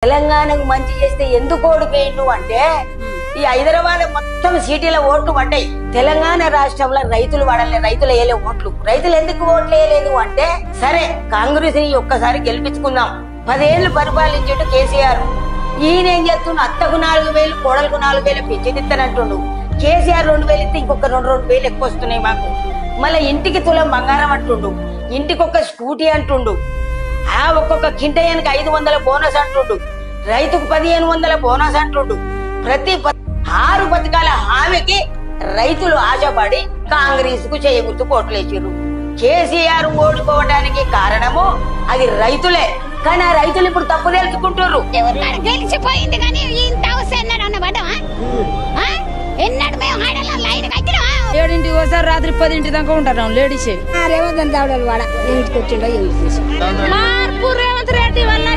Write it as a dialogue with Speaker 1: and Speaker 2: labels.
Speaker 1: తెలంగాణకు మంచి చేస్తే ఎందుకు ఓడిపోయిండు అంటే ఈ హైదరాబాద్ మొత్తం సిటీల ఓట్లు పడ్డాయి. తెలంగాణ రాష్ట్రంలో రైతులు వాడలే, రైతులు వేయలే ఓట్లు. రైతులు ఎందుకు ఓట్లు వేయలేదు అంటే సరే కాంగ్రెస్ ఒక్కసారి గెలిపించుకుందాం. 10 ఏళ్లు పరిపాలించేట్టు కేసీఆర్. ఈయన ఏం చేస్తున్నా అత్తకు 4,000 కోడలకు 4,000 పెంచిదిస్తానంటుండు. కేసీఆర్ 2,000 ఇస్తే ఇంకొక 2,000 ఎక్కువ వస్తున్నాయి మాకు. మళ్ళీ ఇంటికి తులం బంగారం అంటుండు, ఇంటికి ఒక స్కూటీ అంటుండు, ఒక్కొక్క కింటయానికి 500 బోనస్ అంటుండు, రైతుకు 1,500 బోనస్ అంటుండు. ప్రతి 6 పథకాల హామీకి రైతులు ఆశపడి కాంగ్రెస్ కు చేయగుర్తు కోట్లేసారు. కేసీఆర్ ఓడిపోవడానికి కారణము అది రైతులే. కానీ ఆ రైతులు ఇప్పుడు తప్పు తెలుసుకుంటారు.
Speaker 2: గెలిచిపోయింది కానీ ఇంత అవసరం అన్నమాట. ఎన్నడు మేము ఆడలా లైన్ కట్టినా
Speaker 3: 7ంటికి ఒకసారి రాత్రి 10ంటి దాకా ఉంటాం లేడీసే.
Speaker 2: రేవంత్ దావడాలు వాడ ఇంటికి వచ్చిండో
Speaker 3: మార్పు రేవంత్ రెడ్డి వల్ల